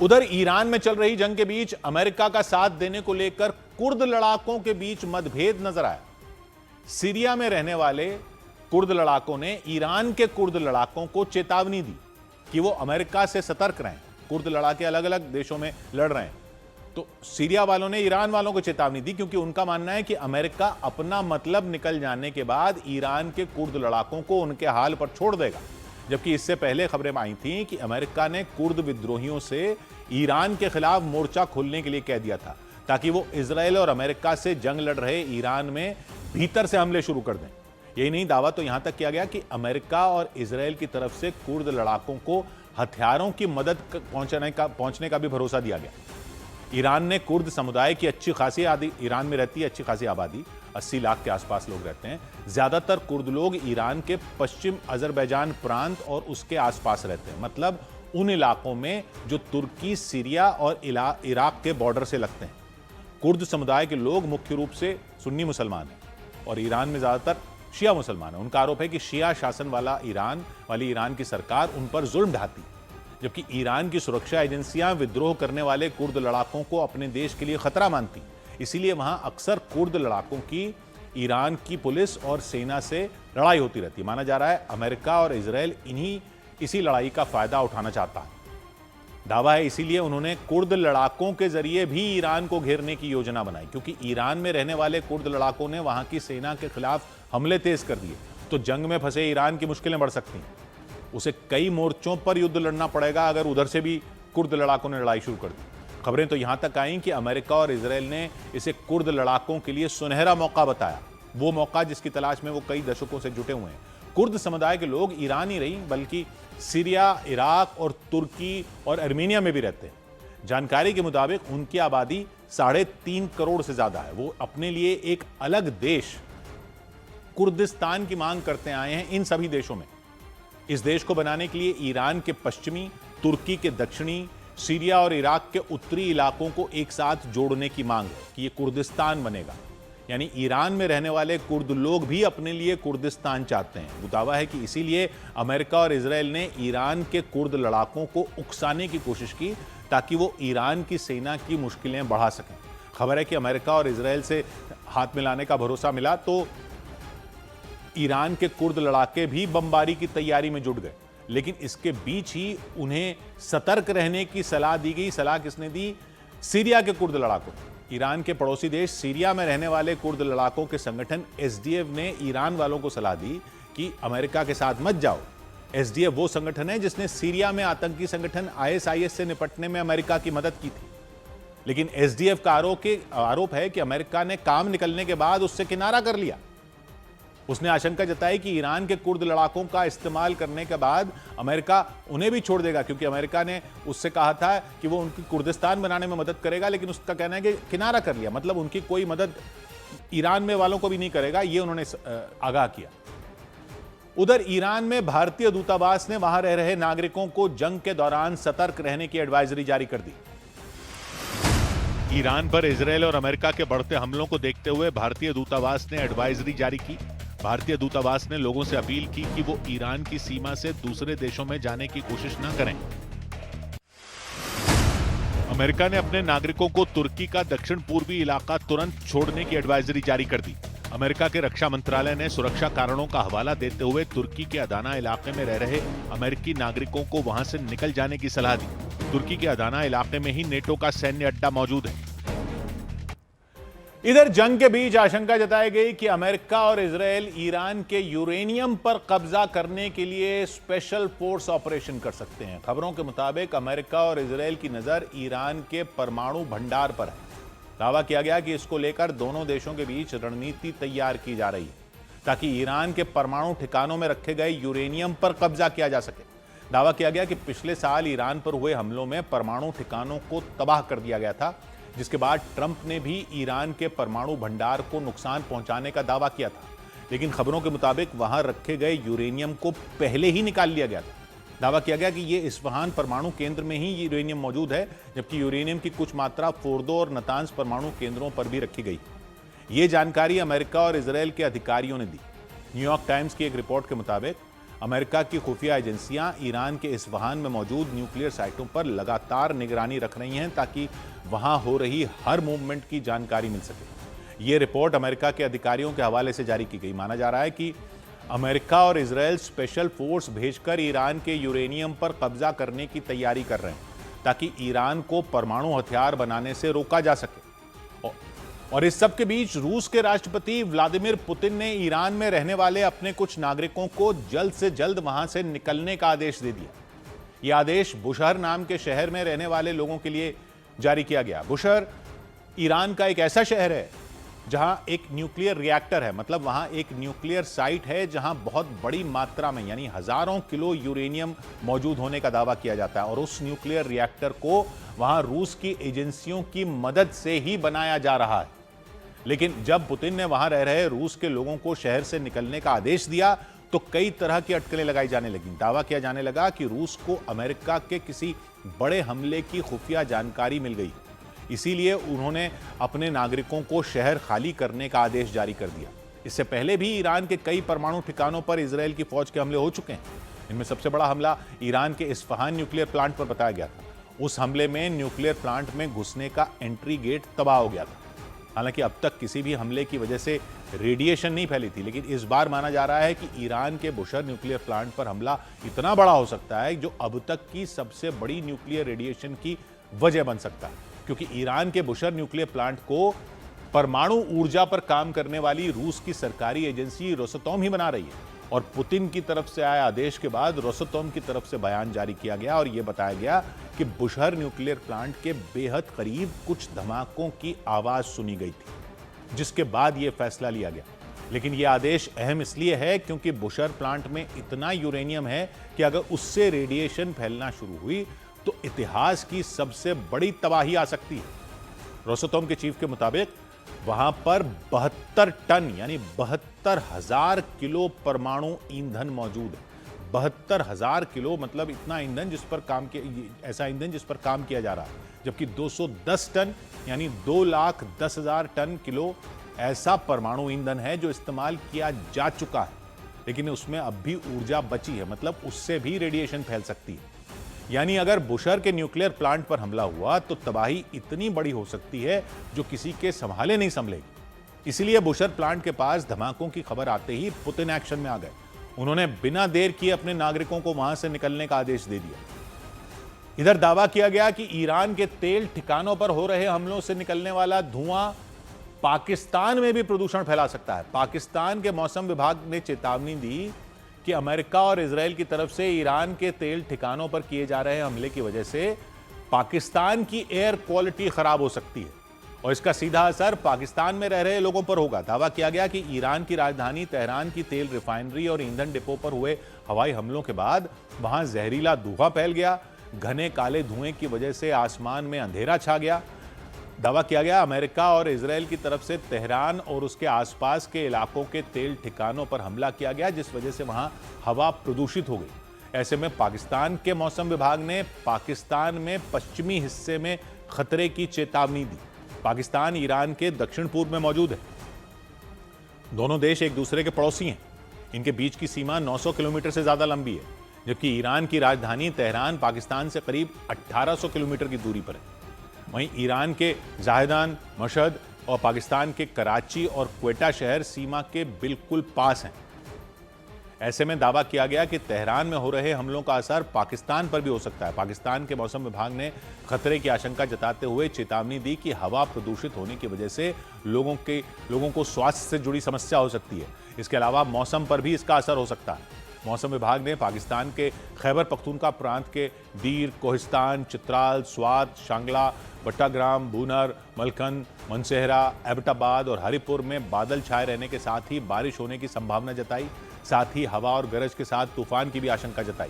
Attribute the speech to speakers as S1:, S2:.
S1: उधर ईरान में चल रही जंग के बीच अमेरिका का साथ देने को लेकर कुर्द लड़ाकों के बीच मतभेद नजर आया। सीरिया में रहने वाले कुर्द लड़ाकों ने ईरान के कुर्द लड़ाकों को चेतावनी दी कि वो अमेरिका से सतर्क रहें। कुर्द लड़ाके अलग अलग देशों में लड़ रहे हैं, तो सीरिया वालों ने ईरान वालों को चेतावनी दी, क्योंकि उनका मानना है कि अमेरिका अपना मतलब निकल जाने के बाद ईरान के कुर्द लड़ाकों को उनके हाल पर छोड़ देगा। जबकि इससे पहले खबरें आई थीं कि अमेरिका ने कुर्द विद्रोहियों से ईरान के खिलाफ मोर्चा खोलने के लिए कह दिया था, ताकि वो इजरायल और अमेरिका से जंग लड़ रहे ईरान में भीतर से हमले शुरू कर दें। यही नहीं, दावा तो यहां तक किया गया कि अमेरिका और इजरायल की तरफ से कुर्द लड़ाकों को हथियारों की मदद पहुंचने का भी भरोसा दिया गया। ईरान ने कुर्द समुदाय की अच्छी खासी ईरान में रहती है अच्छी खासी आबादी, 80 लाख के आसपास लोग रहते हैं। ज्यादातर कुर्द लोग ईरान के पश्चिम अजरबैजान प्रांत और उसके आसपास रहते हैं, मतलब उन इलाकों में जो तुर्की, सीरिया और इराक के बॉर्डर से लगते हैं। कुर्द समुदाय के लोग मुख्य रूप से सुन्नी मुसलमान हैं और ईरान में ज्यादातर शिया मुसलमान हैं। उनका आरोप है कि शिया शासन वाली ईरान की सरकार उन पर जुल्म ढाती, जबकि ईरान की सुरक्षा एजेंसियां विद्रोह करने वाले कुर्द लड़ाकों को अपने देश के लिए खतरा मानती। इसीलिए वहां अक्सर कुर्द लड़ाकों की ईरान की पुलिस और सेना से लड़ाई होती रहती है। माना जा रहा है अमेरिका और इजरायल इसी लड़ाई का फायदा उठाना चाहता है। दावा है इसीलिए उन्होंने कुर्द लड़ाकों के जरिए भी ईरान को घेरने की योजना बनाई, क्योंकि ईरान में रहने वाले कुर्द लड़ाकों ने वहां की सेना के खिलाफ हमले तेज कर दिए, तो जंग में फंसे ईरान की मुश्किलें बढ़ सकती हैं। उसे कई मोर्चों पर युद्ध लड़ना पड़ेगा अगर उधर से भी कुर्द लड़ाकों ने लड़ाई शुरू कर दी। खबरें तो यहां तक आईं कि अमेरिका और इजरायल ने इसे कुर्द लड़ाकों के लिए सुनहरा मौका बताया, वो मौका जिसकी तलाश में वो कई दशकों से जुटे हुए हैं। कुर्द समुदाय के लोग ईरान ही नहीं बल्कि सीरिया, इराक और तुर्की और अर्मेनिया में भी रहते हैं। जानकारी के मुताबिक उनकी आबादी 3.5 करोड़ से ज्यादा है। वो अपने लिए एक अलग देश कुर्दिस्तान की मांग करते आए हैं इन सभी देशों में। इस देश को बनाने के लिए ईरान के पश्चिमी, तुर्की के दक्षिणी, सीरिया और इराक के उत्तरी इलाकों को एक साथ जोड़ने की मांग है कि ये कुर्दिस्तान बनेगा। यानी ईरान में रहने वाले कुर्द लोग भी अपने लिए कुर्दिस्तान चाहते हैं। वो दावा है कि इसीलिए अमेरिका और इजरायल ने ईरान के कुर्द लड़ाकों को उकसाने की कोशिश की, ताकि वो ईरान की सेना की मुश्किलें बढ़ा सकें। खबर है कि अमेरिका और इजरायल से हाथ मिलाने का भरोसा मिला तो ईरान के कुर्द लड़ाके भी बमबारी की तैयारी में जुट गए, लेकिन इसके बीच ही उन्हें सतर्क रहने की सलाह दी गई। सलाह किसने दी? सीरिया के कुर्द लड़ाकों। ईरान के पड़ोसी देश सीरिया में रहने वाले कुर्द लड़ाकों के संगठन एसडीएफ ने ईरान वालों को सलाह दी कि अमेरिका के साथ मत जाओ। एसडीएफ वो संगठन है जिसने सीरिया में आतंकी संगठन आईएसआईएस से निपटने में अमेरिका की मदद की थी, लेकिन एसडीएफ का आरोप है कि अमेरिका ने काम निकलने के बाद उससे किनारा कर लिया। उसने आशंका जताई कि ईरान के कुर्द लड़ाकों का इस्तेमाल करने के बाद अमेरिका उन्हें भी छोड़ देगा, क्योंकि अमेरिका ने उससे कहा था कि वो उनकी कुर्दिस्तान बनाने में मदद करेगा, लेकिन उसका कहना है कि किनारा कर लिया, मतलब उनकी कोई मदद ईरान में वालों को भी नहीं करेगा, ये उन्होंने आगाह किया। उधर ईरान में भारतीय दूतावास ने वहां रह रहे नागरिकों को जंग के दौरान सतर्क रहने की एडवाइजरी जारी कर दी। ईरान पर इजरायल और अमेरिका के बढ़ते हमलों को देखते हुए भारतीय दूतावास ने एडवाइजरी जारी की। भारतीय दूतावास ने लोगों से अपील की कि वो ईरान की सीमा से दूसरे देशों में जाने की कोशिश न करें। अमेरिका ने अपने नागरिकों को तुर्की का दक्षिण पूर्वी इलाका तुरंत छोड़ने की एडवाइजरी जारी कर दी। अमेरिका के रक्षा मंत्रालय ने सुरक्षा कारणों का हवाला देते हुए तुर्की के अदाना इलाके में रह रहे अमेरिकी नागरिकों को वहां से निकल जाने की सलाह दी। तुर्की के अदाना इलाके में ही नेटो का सैन्य अड्डा मौजूद है। इधर जंग के बीच आशंका जताई गई कि अमेरिका और इजरायल ईरान के यूरेनियम पर कब्जा करने के लिए स्पेशल फोर्स ऑपरेशन कर सकते हैं। खबरों के मुताबिक अमेरिका और इजरायल की नजर ईरान के परमाणु भंडार पर है। दावा किया गया कि इसको लेकर दोनों देशों के बीच रणनीति तैयार की जा रही है, ताकि ईरान के परमाणु ठिकानों में रखे गए यूरेनियम पर कब्जा किया जा सके। दावा किया गया कि पिछले साल ईरान पर हुए हमलों में परमाणु ठिकानों को तबाह कर दिया गया था, जिसके बाद ट्रंप ने भी ईरान के परमाणु भंडार को नुकसान पहुंचाने का दावा किया था, लेकिन खबरों के मुताबिक वहां रखे गए यूरेनियम को पहले ही निकाल लिया गया था। दावा किया गया कि ये इस्फहान परमाणु केंद्र में ही यूरेनियम मौजूद है, जबकि यूरेनियम की कुछ मात्रा फोर्दो और नतांज परमाणु केंद्रों पर भी रखी गई। ये जानकारी अमेरिका और इजरायल के अधिकारियों ने दी। न्यूयॉर्क टाइम्स की एक रिपोर्ट के मुताबिक अमेरिका की खुफिया एजेंसियां ईरान के इस्फहान में मौजूद न्यूक्लियर साइटों पर लगातार निगरानी रख रही हैं ताकि वहां हो रही हर मूवमेंट की जानकारी मिल सके। ये रिपोर्ट अमेरिका के अधिकारियों के हवाले से जारी की गई। माना जा रहा है कि अमेरिका और इजरायल स्पेशल फोर्स भेजकर ईरान के यूरेनियम पर कब्जा करने की तैयारी कर रहे हैं ताकि ईरान को परमाणु हथियार बनाने से रोका जा सके। और इस सब के बीच रूस के राष्ट्रपति व्लादिमीर पुतिन ने ईरान में रहने वाले अपने कुछ नागरिकों को जल्द से जल्द वहां से निकलने का आदेश दे दिया। यह आदेश बुशहर नाम के शहर में रहने वाले लोगों के लिए जारी किया गया। बुशहर ईरान का एक ऐसा शहर है जहां एक न्यूक्लियर रिएक्टर है, मतलब वहां एक न्यूक्लियर साइट है जहां बहुत बड़ी मात्रा में यानी हजारों किलो यूरेनियम मौजूद होने का दावा किया जाता है। और उस न्यूक्लियर रिएक्टर को वहां रूस की एजेंसियों की मदद से ही बनाया जा रहा है। लेकिन जब पुतिन ने वहां रह रहे रूस के लोगों को शहर से निकलने का आदेश दिया तो कई तरह की अटकलें लगाई जाने लगी। दावा किया जाने लगा कि रूस को अमेरिका के किसी बड़े हमले की खुफिया जानकारी मिल गई, इसीलिए उन्होंने अपने नागरिकों को शहर खाली करने का आदेश जारी कर दिया। इससे पहले भी ईरान के कई परमाणु ठिकानों पर इजरायल की फौज के हमले हो चुके हैं। इनमें सबसे बड़ा हमला ईरान के इस्फहान न्यूक्लियर प्लांट पर बताया गया था। उस हमले में न्यूक्लियर प्लांट में घुसने का एंट्री गेट तबाह हो गया था। हालांकि अब तक किसी भी हमले की वजह से रेडिएशन नहीं फैली थी, लेकिन इस बार माना जा रहा है कि ईरान के बुशहर न्यूक्लियर प्लांट पर हमला इतना बड़ा हो सकता है जो अब तक की सबसे बड़ी न्यूक्लियर रेडिएशन की वजह बन सकता है, क्योंकि ईरान के बुशहर न्यूक्लियर प्लांट को परमाणु ऊर्जा पर काम करने वाली रूस की सरकारी एजेंसी रोसतोम ही बना रही है। और पुतिन की तरफ से आए आदेश के बाद रोसतोम की तरफ से बयान जारी किया गया और यह बताया गया कि बुशहर न्यूक्लियर प्लांट के बेहद करीब कुछ धमाकों की आवाज सुनी गई थी, जिसके बाद यह फैसला लिया गया। लेकिन यह आदेश अहम इसलिए है क्योंकि बुशहर प्लांट में इतना यूरेनियम है कि अगर उससे रेडिएशन फैलना शुरू हुई तो इतिहास की सबसे बड़ी तबाही आ सकती है। रोसतोम के चीफ के मुताबिक वहां पर 72 टन यानी 72,000 किलो परमाणु ईंधन मौजूद है। 72,000 किलो मतलब इतना ईंधन जिस पर काम किया, ऐसा ईंधन जिस पर काम किया जा रहा है, जबकि 210 टन यानी 2,10,000 टन किलो ऐसा परमाणु ईंधन है जो इस्तेमाल किया जा चुका है, लेकिन उसमें अब भी ऊर्जा बची है, मतलब उससे भी रेडिएशन फैल सकती है। यानी अगर बुशहर के न्यूक्लियर प्लांट पर हमला हुआ तो तबाही इतनी बड़ी हो सकती है जो किसी के संभाले नहीं संभलेगी। इसलिए बुशहर प्लांट के पास धमाकों की खबर आते ही पुतिन एक्शन में आ गए। उन्होंने बिना देर किए अपने नागरिकों को वहां से निकलने का आदेश दे दिया। इधर दावा किया गया कि ईरान के तेल ठिकानों पर हो रहे हमलों से निकलने वाला धुआं पाकिस्तान में भी प्रदूषण फैला सकता है। पाकिस्तान के मौसम विभाग ने चेतावनी दी कि अमेरिका और इजरायल की तरफ से ईरान के तेल ठिकानों पर किए जा रहे हमले की वजह से पाकिस्तान की एयर क्वालिटी खराब हो सकती है और इसका सीधा असर पाकिस्तान में रह रहे लोगों पर होगा। दावा किया गया कि ईरान की राजधानी तेहरान की तेल रिफाइनरी और ईंधन डिपो पर हुए हवाई हमलों के बाद वहां जहरीला धुआं फैल गया। घने काले धुएं की वजह से आसमान में अंधेरा छा गया। दावा किया गया अमेरिका और इजरायल की तरफ से तेहरान और उसके आसपास के इलाकों के तेल ठिकानों पर हमला किया गया, जिस वजह से वहां हवा प्रदूषित हो गई। ऐसे में पाकिस्तान के मौसम विभाग ने पाकिस्तान में पश्चिमी हिस्से में खतरे की चेतावनी दी। पाकिस्तान ईरान के दक्षिण पूर्व में मौजूद है। दोनों देश एक दूसरे के पड़ोसी हैं। इनके बीच की सीमा 900 किलोमीटर से ज्यादा लंबी है, जबकि ईरान की राजधानी तेहरान पाकिस्तान से करीब 1800 किलोमीटर की दूरी पर है। वहीं ईरान के जाहेदान, मशहद और पाकिस्तान के कराची और क्वेटा शहर सीमा के बिल्कुल पास हैं। ऐसे में दावा किया गया कि तेहरान में हो रहे हमलों का असर पाकिस्तान पर भी हो सकता है। पाकिस्तान के मौसम विभाग ने खतरे की आशंका जताते हुए चेतावनी दी कि हवा प्रदूषित होने की वजह से लोगों को स्वास्थ्य से जुड़ी समस्या हो सकती है। इसके अलावा मौसम पर भी इसका असर हो सकता है। मौसम विभाग ने पाकिस्तान के खैबर पख्तूनख्वा प्रांत के दीर, कोहिस्तान, चित्राल, स्वात, शांगला, बट्टाग्राम, बूनर, मलकंद, मनसेहरा, एबटाबाद और हरिपुर में बादल छाए रहने के साथ ही बारिश होने की संभावना जताई। साथ ही हवा और गरज के साथ तूफान की भी आशंका जताई।